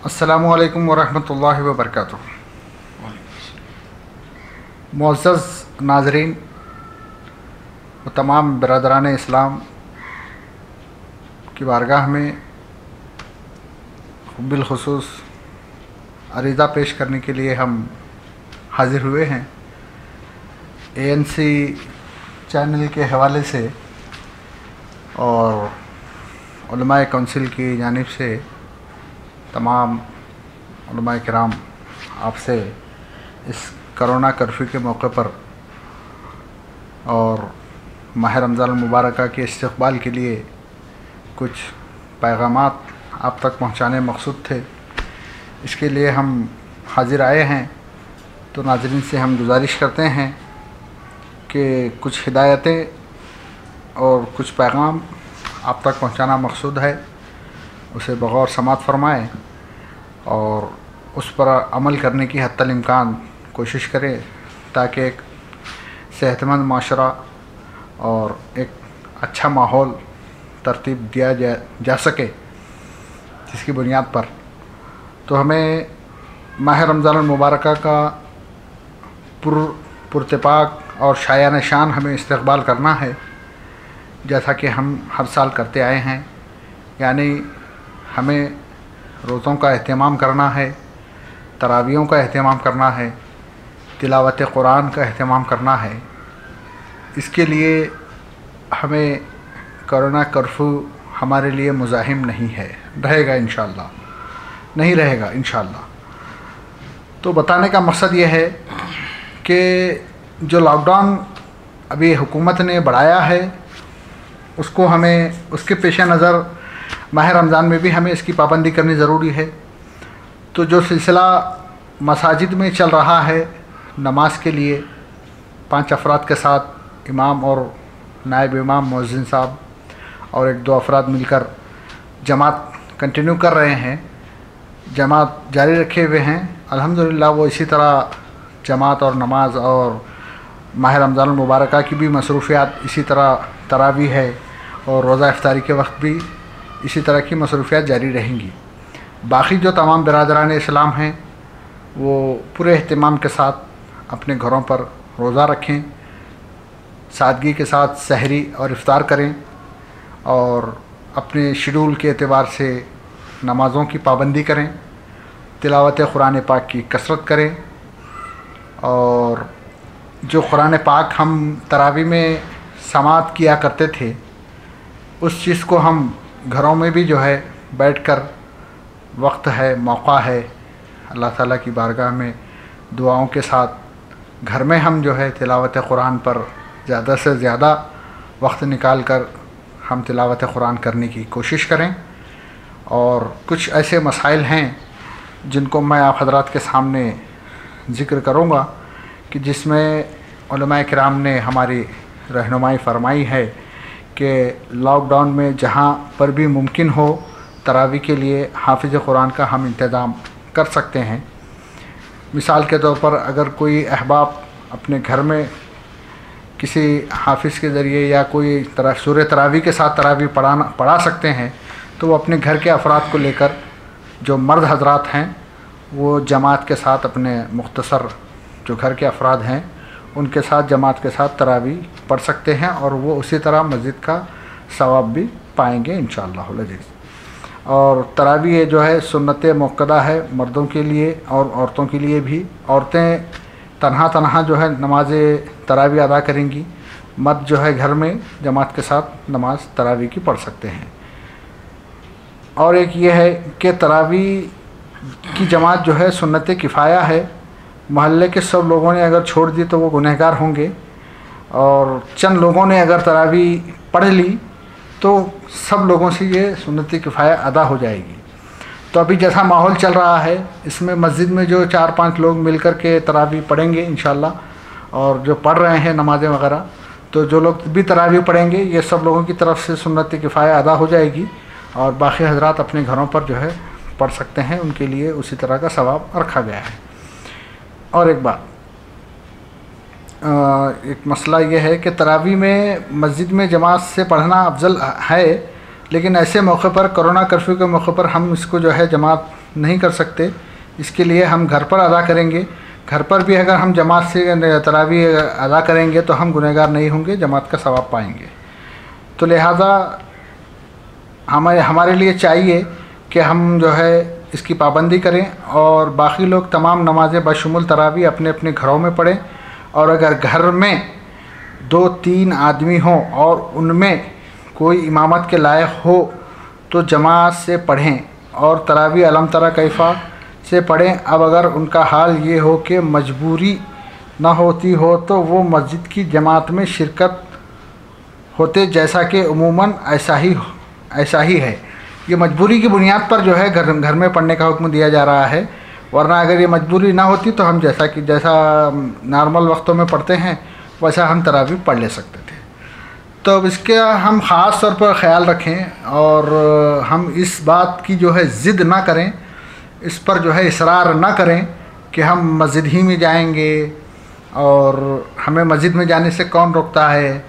السلام علیکم ورحمۃ اللہ وبرکاتہ۔ معزز ناظرین و تمام برادران اسلام کی بارگاہ میں بالخصوص عریضہ پیش کرنے کے لیے ہم حاضر ہوئے ہیں۔ ANC چینل کے حوالے سے اور علماء کونسل کی جانب سے تمام علماء کرام آپ سے اس کرونا کرفیو کے موقع پر اور ماہ رمضان المبارکہ کے استقبال کے لیے کچھ پیغامات آپ تک پہنچانے مقصود تھے۔ اس کے لیے ہم حاضر آئے ہیں، تو ناظرین سے ہم گزارش کرتے ہیں کہ کچھ ہدایتیں اور کچھ پیغام آپ تک پہنچانا مقصود ہے، اسے بغور سماعت فرمائیں اور اس پر عمل کرنے کی حتی الامکان کوشش کریں تاکہ ایک صحت مند معاشرہ اور ایک اچھا ماحول ترتیب دیا جا سکے، جس کی بنیاد پر تو ہمیں ماہ رمضان المبارکہ کا پراتفاق اور شایان شان ہمیں استقبال کرنا ہے، جیسا کہ ہم ہر سال کرتے آئے ہیں۔ یعنی ہمیں روزوں کا اہتمام کرنا ہے، تراویحوں کا اہتمام کرنا ہے، تلاوت قرآن کا اہتمام کرنا ہے۔ اس کے لیے ہمیں کرونا کرفیو ہمارے لیے مزاحم نہیں ہے، رہے گا انشاءاللہ، نہیں رہے گا انشاءاللہ۔ تو بتانے کا مقصد یہ ہے کہ جو لاک ڈاؤن ابھی حکومت نے بڑھایا ہے، اس کو ہمیں اس کے پیش نظر ماہ رمضان میں بھی ہمیں اس کی پابندی کرنی ضروری ہے۔ تو جو سلسلہ مساجد میں چل رہا ہے نماز کے لیے 5 افراد کے ساتھ امام اور نائب امام مؤذن صاحب اور 1-2 افراد مل کر جماعت کنٹینیو کر رہے ہیں، جماعت جاری رکھے ہوئے ہیں، الحمدللہ وہ اسی طرح جماعت اور نماز اور ماہ رمضان المبارکہ کی بھی مصروفیات اسی طرح تراویح ہے اور روزہ افطاری کے وقت بھی اسی طرح کی مصروفیات جاری رہیں گی۔ باقی جو تمام برادران اسلام ہیں وہ پورے اہتمام کے ساتھ اپنے گھروں پر روزہ رکھیں، سادگی کے ساتھ سحری اور افطار کریں اور اپنے شیڈول کے اعتبار سے نمازوں کی پابندی کریں، تلاوت قرآن پاک کی کثرت کریں، اور جو قرآن پاک ہم تراویح میں سماعت کیا کرتے تھے اس چیز کو ہم گھروں میں بھی جو ہے بیٹھ کر وقت ہے، موقع ہے، اللہ تعالیٰ کی بارگاہ میں دعاؤں کے ساتھ گھر میں ہم جو ہے تلاوت قرآن پر زیادہ سے زیادہ وقت نکال کر ہم تلاوت قرآن کرنے کی کوشش کریں۔ اور کچھ ایسے مسائل ہیں جن کو میں آپ حضرات کے سامنے ذکر کروں گا کہ جس میں علماء کرام نے ہماری رہنمائی فرمائی ہے کہ لاک ڈاؤن میں جہاں پر بھی ممکن ہو تراویح کے لیے حافظ قرآن کا ہم انتظام کر سکتے ہیں۔ مثال کے طور پر اگر کوئی احباب اپنے گھر میں کسی حافظ کے ذریعے یا کوئی سورہ تراویح کے ساتھ تراویح پڑھا سکتے ہیں تو وہ اپنے گھر کے افراد کو لے کر، جو مرد حضرات ہیں وہ جماعت کے ساتھ اپنے مختصر جو گھر کے افراد ہیں ان کے ساتھ جماعت کے ساتھ تراویح پڑھ سکتے ہیں، اور وہ اسی طرح مسجد کا ثواب بھی پائیں گے انشاءاللہ العزیز۔ اور تراویح جو ہے سنت موقدہ ہے مردوں کے لیے اور عورتوں کے لیے بھی۔ عورتیں تنہا جو ہے نماز تراویح ادا کریں گی، مرد جو ہے گھر میں جماعت کے ساتھ نماز تراویح کی پڑھ سکتے ہیں۔ اور ایک یہ ہے کہ تراویح کی جماعت جو ہے سنت کفایہ ہے، محلے کے سب لوگوں نے اگر چھوڑ دی تو وہ گنہگار ہوں گے، اور چند لوگوں نے اگر تراویح پڑھ لی تو سب لوگوں سے یہ سنت کفایہ ادا ہو جائے گی۔ تو ابھی جیسا ماحول چل رہا ہے اس میں مسجد میں جو 4-5 لوگ مل کر کے تراویح پڑھیں گے انشاءاللہ، اور جو پڑھ رہے ہیں نمازیں وغیرہ، تو جو لوگ بھی تراویح پڑھیں گے یہ سب لوگوں کی طرف سے سنت کفایہ ادا ہو جائے گی، اور باقی حضرات اپنے گھروں پر جو ہے پڑھ سکتے ہیں، ان کے لیے اسی طرح کا ثواب رکھا گیا ہے۔ اور ایک بات، ایک مسئلہ یہ ہے کہ تراویح میں مسجد میں جماعت سے پڑھنا افضل ہے، لیکن ایسے موقع پر کرونا کرفیو کے موقع پر ہم اس کو جو ہے جماعت نہیں کر سکتے، اس کے لیے ہم گھر پر ادا کریں گے۔ گھر پر بھی اگر ہم جماعت سے تراویح ادا کریں گے تو ہم گنہگار نہیں ہوں گے، جماعت کا ثواب پائیں گے۔ تو لہٰذا ہمارے لیے چاہیے کہ ہم جو ہے اس کی پابندی کریں، اور باقی لوگ تمام نمازیں بشمول تراویح اپنے اپنے گھروں میں پڑھیں، اور اگر گھر میں 2-3 آدمی ہوں اور ان میں کوئی امامت کے لائق ہو تو جماعت سے پڑھیں اور تراویح الم تری کیفا سے پڑھیں۔ اب اگر ان کا حال یہ ہو کہ مجبوری نہ ہوتی ہو تو وہ مسجد کی جماعت میں شرکت ہوتے، جیسا کہ عموماً ایسا ہی ہے۔ یہ مجبوری کی بنیاد پر جو ہے گھر میں پڑھنے کا حکم دیا جا رہا ہے، ورنہ اگر یہ مجبوری نہ ہوتی تو ہم جیسا نارمل وقتوں میں پڑھتے ہیں ویسا ہم تراویح پڑھ لے سکتے تھے۔ تو اب اس کا ہم خاص طور پر خیال رکھیں، اور ہم اس بات کی جو ہے ضد نہ کریں، اس پر جو ہے اصرار نہ کریں کہ ہم مسجد ہی میں جائیں گے اور ہمیں مسجد میں جانے سے کون روکتا ہے،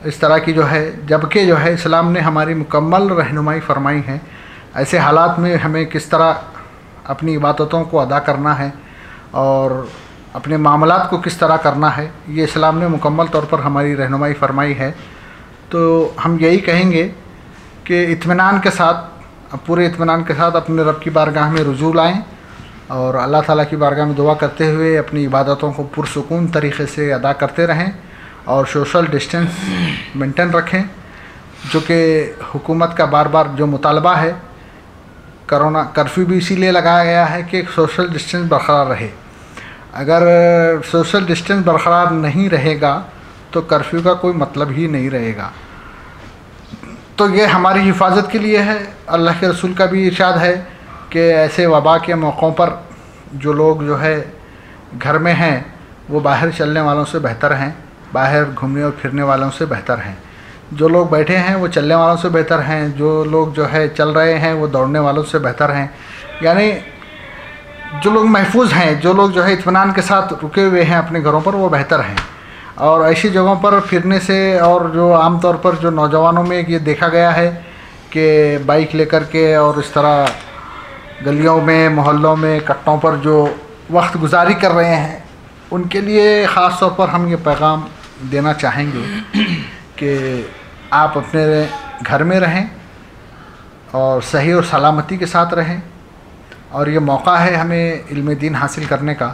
اس طرح کی جو ہے، جبکہ جو ہے اسلام نے ہماری مکمل رہنمائی فرمائی ہے ایسے حالات میں ہمیں کس طرح اپنی عبادتوں کو ادا کرنا ہے اور اپنے معاملات کو کس طرح کرنا ہے، یہ اسلام نے مکمل طور پر ہماری رہنمائی فرمائی ہے۔ تو ہم یہی کہیں گے کہ اطمینان کے ساتھ، پورے اطمینان کے ساتھ اپنے رب کی بارگاہ میں رجوع لائیں اور اللہ تعالیٰ کی بارگاہ میں دعا کرتے ہوئے اپنی عبادتوں کو پرسکون طریقے سے ادا کرتے رہیں، اور سوشل ڈسٹینس مینٹین رکھیں، جو کہ حکومت کا بار بار جو مطالبہ ہے۔ کرونا کرفیو بھی اسی لیے لگایا گیا ہے کہ سوشل ڈسٹینس برقرار رہے۔ اگر سوشل ڈسٹینس برقرار نہیں رہے گا تو کرفیو کا کوئی مطلب ہی نہیں رہے گا۔ تو یہ ہماری حفاظت کے لیے ہے۔ اللہ کے رسول کا بھی ارشاد ہے کہ ایسے وبا کے موقعوں پر جو لوگ جو ہے گھر میں ہیں وہ باہر چلنے والوں سے بہتر ہیں، باہر گھومنے اور پھرنے والوں سے بہتر ہیں۔ جو لوگ بیٹھے ہیں وہ چلنے والوں سے بہتر ہیں، جو لوگ جو ہے چل رہے ہیں وہ دوڑنے والوں سے بہتر ہیں۔ یعنی جو لوگ محفوظ ہیں، جو لوگ جو ہے اطمینان کے ساتھ رکے ہوئے ہیں اپنے گھروں پر، وہ بہتر ہیں۔ اور ایسی جگہوں پر پھرنے سے، اور جو عام طور پر جو نوجوانوں میں یہ دیکھا گیا ہے کہ بائک لے کر کے اور اس طرح گلیوں میں، محلوں میں، کٹوں پر جو وقت گزاری کر رہے ہیں، ان کے لیے خاص طور پر ہم یہ پیغام دینا چاہیں گے کہ آپ اپنے گھر میں رہیں اور صحیح اور سلامتی کے ساتھ رہیں، اور یہ موقع ہے ہمیں علم دین حاصل کرنے کا،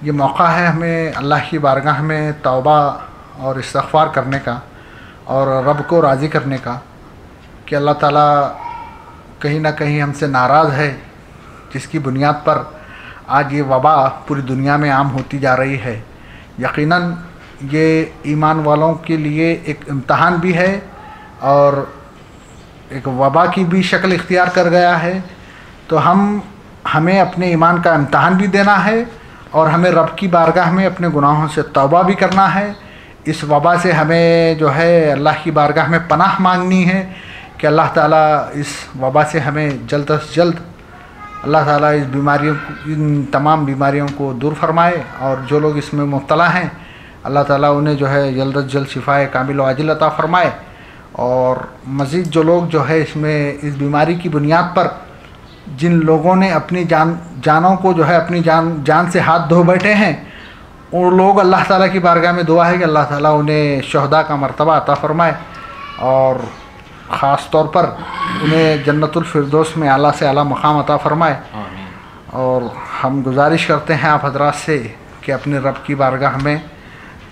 یہ موقع ہے ہمیں اللہ کی بارگاہ میں توبہ اور استغفار کرنے کا اور رب کو راضی کرنے کا، کہ اللہ تعالیٰ کہیں نہ کہیں ہم سے ناراض ہے، جس کی بنیاد پر آج یہ وبا پوری دنیا میں عام ہوتی جا رہی ہے۔ یقیناً یہ ایمان والوں کے لیے ایک امتحان بھی ہے اور ایک وبا کی بھی شکل اختیار کر گیا ہے۔ تو ہمیں اپنے ایمان کا امتحان بھی دینا ہے، اور ہمیں رب کی بارگاہ میں اپنے گناہوں سے توبہ بھی کرنا ہے۔ اس وبا سے ہمیں جو ہے اللہ کی بارگاہ میں پناہ مانگنی ہے کہ اللہ تعالیٰ اس وبا سے ہمیں جلد از جلد اللہ تعالیٰ ان تمام بیماریوں کو دور فرمائے، اور جو لوگ اس میں مبتلا ہیں اللہ تعالیٰ انہیں جو ہے جلد از جلد شفائے کامل و عاجل عطا فرمائے، اور مزید جو لوگ جو ہے اس بیماری کی بنیاد پر جن لوگوں نے اپنی جانوں کو جو ہے اپنی جان سے ہاتھ دھو بیٹھے ہیں، ان لوگ اللہ تعالیٰ کی بارگاہ میں دعا ہے کہ اللہ تعالیٰ انہیں شہداء کا مرتبہ عطا فرمائے، اور خاص طور پر انہیں جنت الفردوس میں اعلیٰ سے اعلیٰ مقام عطا فرمائے۔ اور ہم گزارش کرتے ہیں آپ حضرات سے کہ اپنے رب کی بارگاہ میں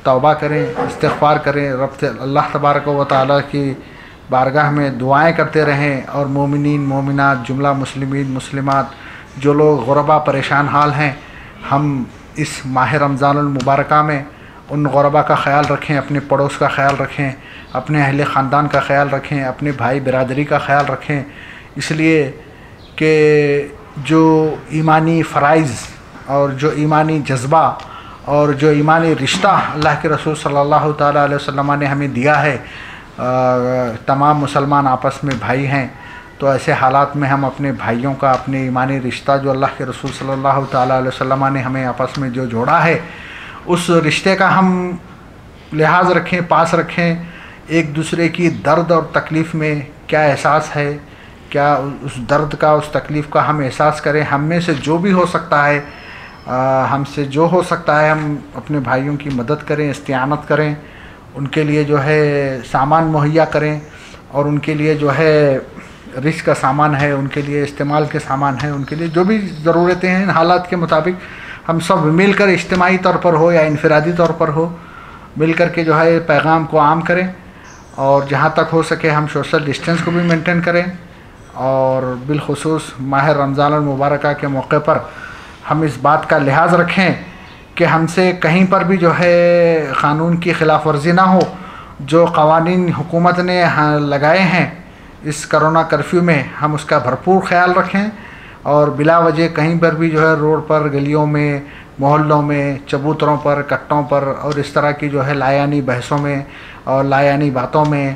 توبہ کریں، استغفار کریں، اللہ تبارک و تعالیٰ کی بارگاہ میں دعائیں کرتے رہیں، اور مومنین مومنات، جملہ مسلمین مسلمات، جو لوگ غربا پریشان حال ہیں، ہم اس ماہ رمضان المبارکہ میں ان غربا کا خیال رکھیں، اپنے پڑوس کا خیال رکھیں، اپنے اہل خاندان کا خیال رکھیں، اپنے بھائی برادری کا خیال رکھیں، اس لیے کہ جو ایمانی فرائض اور جو ایمانی جذبہ اور جو ایمانی رشتہ اللہ کے رسول صلی اللہ تعالیٰ علیہ وسلم نے ہمیں دیا ہے، تمام مسلمان آپس میں بھائی ہیں، تو ایسے حالات میں ہم اپنے بھائیوں کا، اپنے ایمانی رشتہ جو اللہ کے رسول صلی اللہ تعالیٰ علیہ وسلم نے ہمیں آپس میں جو جوڑا ہے، اس رشتے کا ہم لحاظ رکھیں، پاس رکھیں، ایک دوسرے کی درد اور تکلیف میں کیا احساس ہے، کیا اس درد کا، اس تکلیف کا ہم احساس کریں. ہم میں سے جو بھی ہو سکتا ہے، ہم سے جو ہو سکتا ہے، ہم اپنے بھائیوں کی مدد کریں، استعانت کریں، ان کے لیے جو ہے سامان مہیا کریں، اور ان کے لیے جو ہے رزق کا سامان ہے، ان کے لیے استعمال کے سامان ہیں، ان کے لیے جو بھی ضرورتیں ہیں حالات کے مطابق ہم سب مل کر اجتماعی طور پر ہو یا انفرادی طور پر ہو، مل کر کے جو ہے پیغام کو عام کریں. اور جہاں تک ہو سکے ہم سوشل ڈسٹینس کو بھی مینٹین کریں، اور بالخصوص ماہ رمضان المبارکہ کے موقع پر ہم اس بات کا لحاظ رکھیں کہ ہم سے کہیں پر بھی جو ہے قانون کی خلاف ورزی نہ ہو. جو قوانین حکومت نے لگائے ہیں اس کرونا کرفیو میں، ہم اس کا بھرپور خیال رکھیں، اور بلا وجہ کہیں پر بھی جو ہے روڈ پر، گلیوں میں، محلوں میں، چبوتروں پر، کٹوں پر، اور اس طرح کی جو ہے لایانی بحثوں میں اور لایانی باتوں میں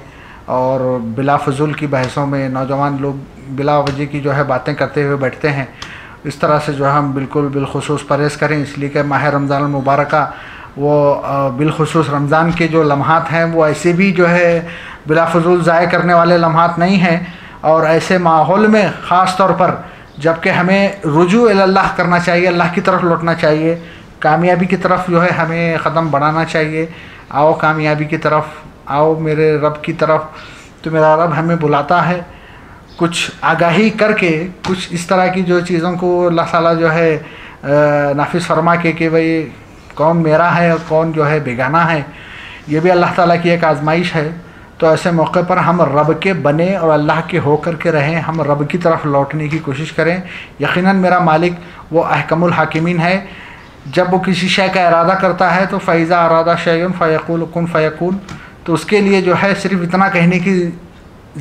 اور بلا فضول کی بحثوں میں نوجوان لوگ بلا وجہ کی جو ہے باتیں کرتے ہوئے بیٹھتے ہیں. اس طرح سے جو ہے ہم بالخصوص پرہیز کریں، اس لیے کہ ماہ رمضان المبارکہ وہ بالخصوص رمضان کے جو لمحات ہیں وہ ایسے بھی جو ہے بلا فضول ضائع کرنے والے لمحات نہیں ہیں. اور ایسے ماحول میں خاص طور پر جب کہ ہمیں رجوع اللہ کرنا چاہیے، اللہ کی طرف لوٹنا چاہیے، کامیابی کی طرف جو ہے ہمیں قدم بڑھانا چاہیے. آؤ کامیابی کی طرف، آؤ میرے رب کی طرف. تو میرا رب ہمیں بلاتا ہے کچھ آگاہی کر کے، کچھ اس طرح کی جو چیزوں کو اللہ تعالیٰ جو ہے نافذ فرما کے کہ بھئی کون میرا ہے اور کون جو ہے بیگانہ ہے. یہ بھی اللہ تعالیٰ کی ایک آزمائش ہے. تو ایسے موقع پر ہم رب کے بنے اور اللہ کے ہو کر کے رہیں، ہم رب کی طرف لوٹنے کی کوشش کریں. یقیناً میرا مالک وہ احکم الحاکمین ہے. جب وہ کسی شے کا ارادہ کرتا ہے تو فَإِذَا أَرَادَ شَيْءً فَيَقُولُ كُن فَيَكُونُ، تو اس کے لیے جو ہے صرف اتنا کہنے کی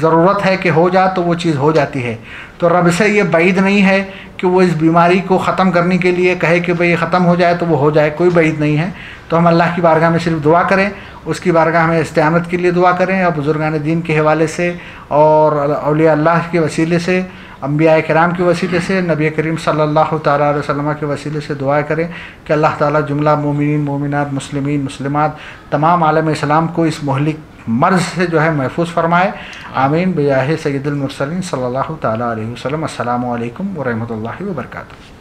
ضرورت ہے کہ ہو جا تو وہ چیز ہو جاتی ہے. تو رب سے یہ بعید نہیں ہے کہ وہ اس بیماری کو ختم کرنے کے لیے کہے کہ بھئی ختم ہو جائے تو وہ ہو جائے، کوئی بعید نہیں ہے. تو ہم اللہ کی بارگاہ میں صرف دعا کریں، اس کی بارگاہ میں استعانت کے لیے دعا کریں، اور بزرگان دین کے حوالے سے اور اولیاء اللہ کے وسیلے سے، انبیاء کرام کے وسیلے سے، نبی کریم صلی اللہ تعالیٰ علیہ وسلم کے وسیلے سے دعا کریں کہ اللہ تعالیٰ جملہ مومنین، مومنات، مسلمین، مسلمات، تمام عالم اسلام کو اس مہلک مرض سے جو ہے محفوظ فرمائے. آمین بجاہ سید المرسلین صلی اللہ تعالیٰ علیہ وسلم. السلام علیکم ورحمۃ اللہ وبرکاتہ.